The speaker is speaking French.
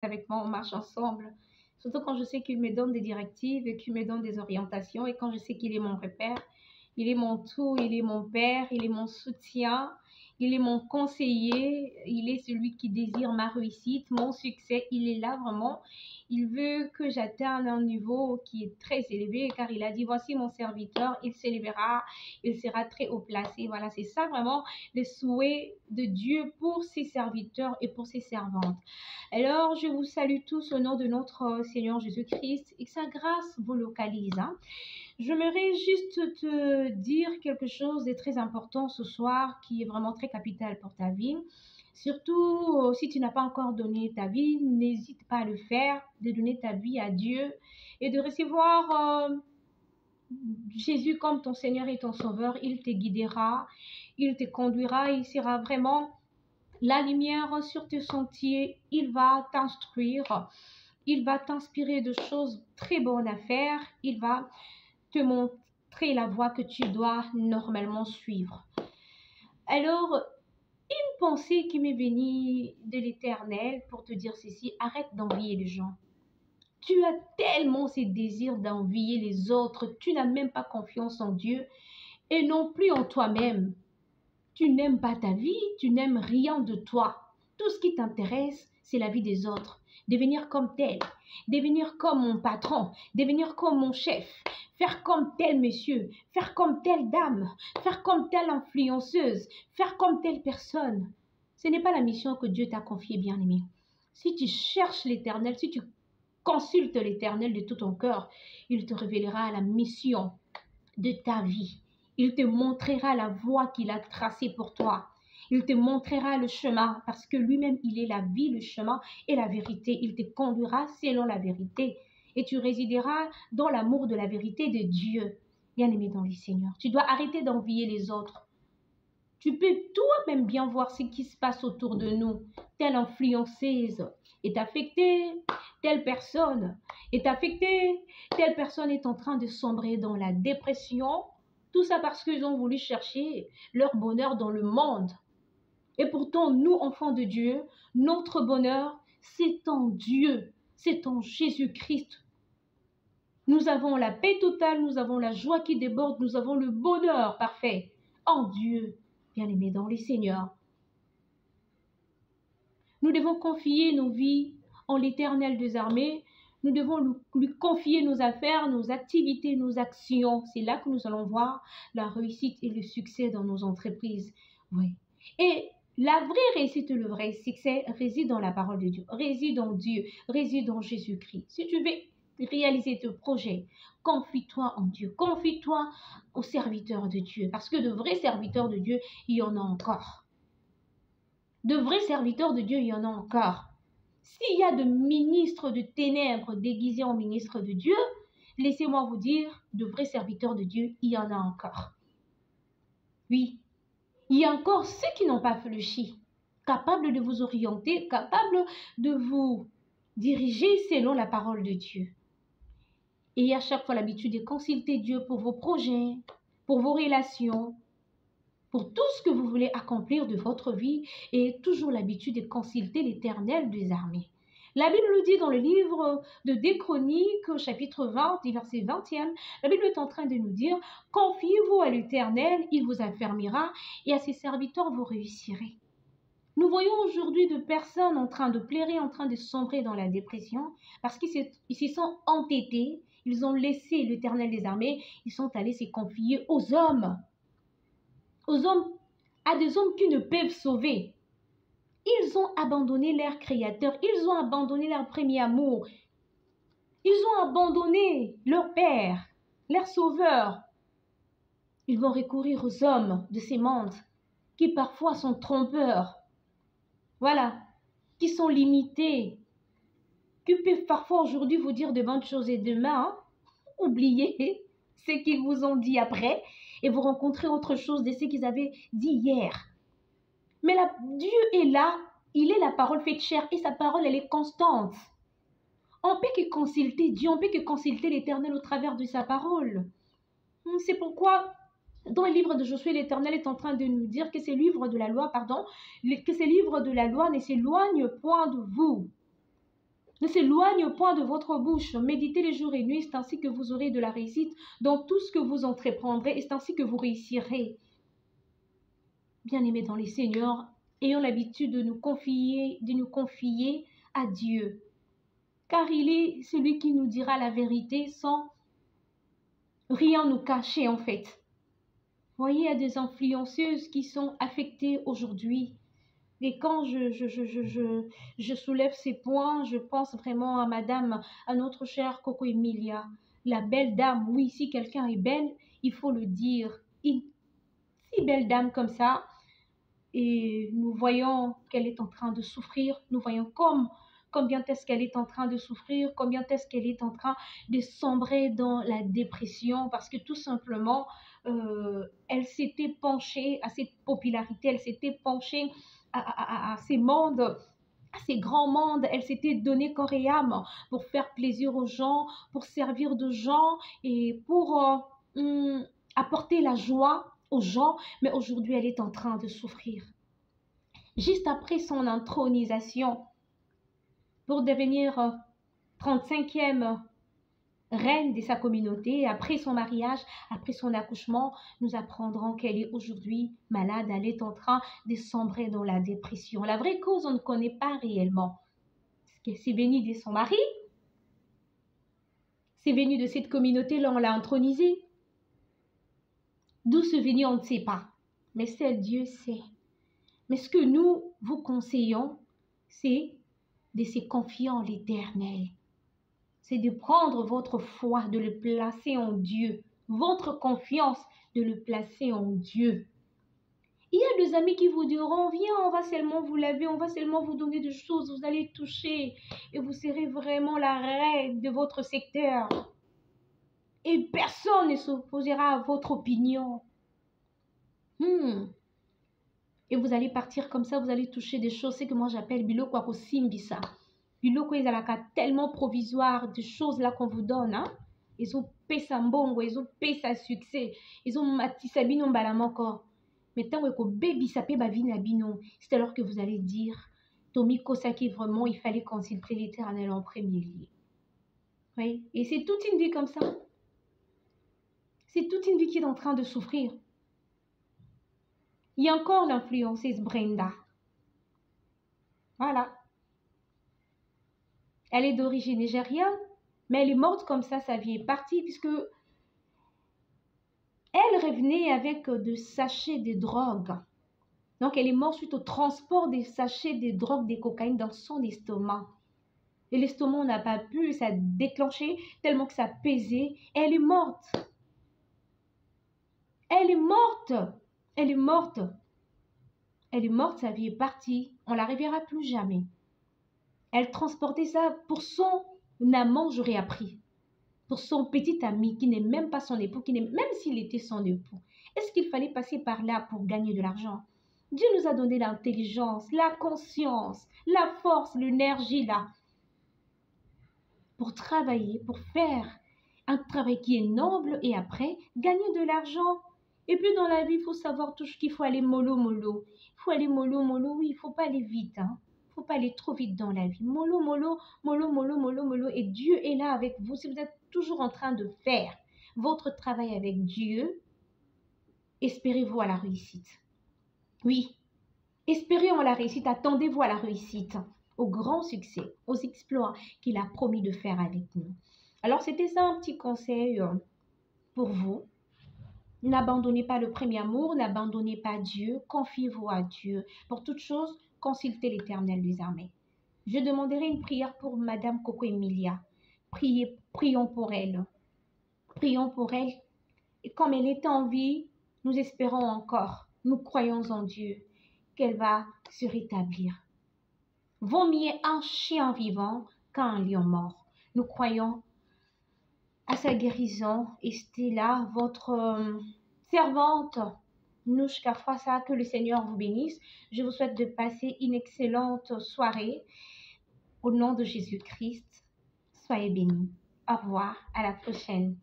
avec moi, on marche ensemble. Surtout quand je sais qu'il me donne des directives et qu'il me donne des orientations et quand je sais qu'il est mon repère, il est mon tout, il est mon père, il est mon soutien, il est mon conseiller, il est celui qui désire ma réussite, mon succès. Il est là vraiment. Il veut que j'atteigne un niveau qui est très élevé car il a dit, voici mon serviteur, il s'élèvera, il sera très haut placé. Voilà, c'est ça vraiment le souhait de Dieu pour ses serviteurs et pour ses servantes. Alors, je vous salue tous au nom de notre Seigneur Jésus-Christ et que sa grâce vous localise. J'aimerais juste te dire quelque chose de très important ce soir qui est vraiment très capital pour ta vie. Surtout, si tu n'as pas encore donné ta vie, n'hésite pas à le faire, de donner ta vie à Dieu et de recevoir Jésus comme ton Seigneur et ton Sauveur. Il te guidera, il te conduira, il sera vraiment la lumière sur tes sentiers. Il va t'instruire, il va t'inspirer de choses très bonnes à faire, il va te montrer la voie que tu dois normalement suivre. Alors, une pensée qui m'est venue de l'Éternel pour te dire ceci, arrête d'envier les gens. Tu as tellement ces désirs d'envier les autres, tu n'as même pas confiance en Dieu et non plus en toi-même. Tu n'aimes pas ta vie, tu n'aimes rien de toi. Tout ce qui t'intéresse, c'est la vie des autres. Devenir comme tel, devenir comme mon patron, devenir comme mon chef, faire comme tel monsieur, faire comme telle dame, faire comme telle influenceuse, faire comme telle personne. Ce n'est pas la mission que Dieu t'a confiée, bien-aimé. Si tu cherches l'Éternel, si tu consultes l'Éternel de tout ton cœur, il te révélera la mission de ta vie. Il te montrera la voie qu'il a tracée pour toi. Il te montrera le chemin parce que lui-même, il est la vie, le chemin et la vérité. Il te conduira selon la vérité et tu résideras dans l'amour de la vérité de Dieu. Bien-aimé dans le Seigneur, tu dois arrêter d'envier les autres. Tu peux toi-même bien voir ce qui se passe autour de nous. Telle influenceuse est affectée, telle personne est affectée, telle personne est en train de sombrer dans la dépression. Tout ça parce qu'ils ont voulu chercher leur bonheur dans le monde. Et pourtant, nous, enfants de Dieu, notre bonheur, c'est en Dieu, c'est en Jésus-Christ. Nous avons la paix totale, nous avons la joie qui déborde, nous avons le bonheur parfait en Dieu, bien-aimés dans les Seigneurs. Nous devons confier nos vies en l'Éternel des armées. Nous devons lui confier nos affaires, nos activités, nos actions. C'est là que nous allons voir la réussite et le succès dans nos entreprises. Oui. Et la vraie réussite, le vrai succès réside dans la parole de Dieu, réside en Dieu, réside en Jésus-Christ. Si tu veux réaliser tes projets, confie-toi en Dieu, confie-toi aux serviteurs de Dieu. Parce que de vrais serviteurs de Dieu, il y en a encore. De vrais serviteurs de Dieu, il y en a encore. S'il y a de ministres de ténèbres déguisés en ministres de Dieu, laissez-moi vous dire, de vrais serviteurs de Dieu, il y en a encore. Oui, il y a encore ceux qui n'ont pas fléchi, capables de vous orienter, capables de vous diriger selon la parole de Dieu. Et à chaque fois l'habitude de consulter Dieu pour vos projets, pour vos relations, pour tout ce que vous voulez accomplir de votre vie et toujours l'habitude de consulter l'Éternel des armées. La Bible le dit dans le livre de 2 Chroniques, chapitre 20, verset 20e. La Bible est en train de nous dire, confiez-vous à l'Éternel, il vous affermira et à ses serviteurs vous réussirez. Nous voyons aujourd'hui de personnes en train de pleurer, en train de sombrer dans la dépression parce qu'ils se sont entêtés, ils ont laissé l'Éternel des armées, ils sont allés se confier aux hommes, à des hommes qui ne peuvent sauver. Ils ont abandonné leur créateur, ils ont abandonné leur premier amour, ils ont abandonné leur père, leur sauveur. Ils vont recourir aux hommes de ces mondes qui parfois sont trompeurs, voilà, qui sont limités, qui peuvent parfois aujourd'hui vous dire de bonnes choses et demain, oubliez ce qu'ils vous ont dit après et vous rencontrez autre chose de ce qu'ils avaient dit hier. Mais Dieu est là, il est la parole faite chair et sa parole, elle est constante. On peut que consulter Dieu, on peut que consulter l'Éternel au travers de sa parole. C'est pourquoi, dans le livre de Josué, l'Éternel est en train de nous dire que ces livres de la loi, que ces livres de la loi ne s'éloignent point de vous. Ne s'éloigne point de votre bouche. Méditez les jours et nuits, c'est ainsi que vous aurez de la réussite dans tout ce que vous entreprendrez, et c'est ainsi que vous réussirez. Bien-aimés dans les Seigneurs, ayons l'habitude de nous confier à Dieu, car il est celui qui nous dira la vérité sans rien nous cacher en fait. Vous voyez, il y a des influenceuses qui sont affectées aujourd'hui. Et quand je soulève ces points, je pense vraiment à madame, à notre chère Coco Emilia, la belle dame. Oui, si quelqu'un est belle, il faut le dire. Une si belle dame comme ça, et nous voyons qu'elle est en train de souffrir, nous voyons combien est-ce qu'elle est en train de souffrir, combien est-ce qu'elle est en train de sombrer dans la dépression, parce que tout simplement, elle s'était penchée à cette popularité, elle s'était penchée à ces mondes, à ces grands mondes, elle s'était donnée corps et âme pour faire plaisir aux gens, pour servir de gens et pour apporter la joie aux gens, mais aujourd'hui elle est en train de souffrir. Juste après son intronisation pour devenir 35e reine de sa communauté, après son mariage, après son accouchement, nous apprendrons qu'elle est aujourd'hui malade, elle est en train de sombrer dans la dépression. La vraie cause, on ne connaît pas réellement. C'est venu de son mari, c'est venu de cette communauté-là, on l'a intronisée. D'où c'est venu, on ne sait pas. Mais seul Dieu sait. Mais ce que nous vous conseillons, c'est de se confier en l'Éternel. C'est de prendre votre foi, de le placer en Dieu. Votre confiance, de le placer en Dieu. Il y a des amis qui vous diront, viens, on va seulement vous laver, on va seulement vous donner des choses, vous allez toucher et vous serez vraiment la reine de votre secteur. Et personne ne s'opposera à votre opinion. Et vous allez partir comme ça, vous allez toucher des choses, c'est que moi j'appelle biloko ako simbisa. Biloko ezalaka tellement provisoire, des choses là qu'on vous donne, hein. Ils ont pesa mbongo, ils ont pesa succès, ils ont matisa bino mbala moko. Mais tant que bébisa pe ba vina bino, c'est alors que vous allez dire, Tomi Kosaki, vraiment, il fallait consulter l'Éternel en premier lieu. Oui, et c'est toute une vie comme ça. C'est toute une vie qui est en train de souffrir. Il y a encore l'influenceuse Brenda. Voilà. Elle est d'origine nigériane, mais elle est morte comme ça, sa vie est partie, puisque elle revenait avec des sachets de drogue. Donc, elle est morte suite au transport des sachets de drogue, de cocaïne dans son estomac. Et l'estomac n'a pas pu, ça a déclenché tellement que ça pesait. Elle est morte. Elle est morte. Elle est morte. Elle est morte, sa vie est partie. On ne la reverra plus jamais. Elle transportait ça pour son amant, j'aurais appris. Pour son petit ami qui n'est même pas son époux, même s'il était son époux. Est-ce qu'il fallait passer par là pour gagner de l'argent? Dieu nous a donné l'intelligence, la conscience, la force, l'énergie là, pour travailler, pour faire un travail qui est noble et après gagner de l'argent. Et puis dans la vie, il faut savoir toujours qu'il faut aller mollo mollo. Il faut aller mollo mollo, oui, il ne faut pas aller vite, hein. Il ne faut pas aller trop vite dans la vie. Mollo mollo, mollo mollo, mollo mollo. Et Dieu est là avec vous. Si vous êtes toujours en train de faire votre travail avec Dieu, espérez-vous à la réussite. Oui, espérez en la réussite, attendez-vous à la réussite, au grand succès, aux exploits qu'il a promis de faire avec nous. Alors, c'était ça un petit conseil pour vous. N'abandonnez pas le premier amour, n'abandonnez pas Dieu, confiez-vous à Dieu. Pour toute chose, consultez l'Éternel des armées. Je demanderai une prière pour Madame Coco Emilia. Prions pour elle. Prions pour elle. Et comme elle est en vie, nous espérons encore, nous croyons en Dieu, qu'elle va se rétablir. Vaut mieux un chien vivant qu'un lion mort. Nous croyons à sa guérison et c'était là votre servante Nouchka Fassa, que le Seigneur vous bénisse. Je vous souhaite de passer une excellente soirée au nom de Jésus-Christ. Soyez bénis. Au revoir, à la prochaine.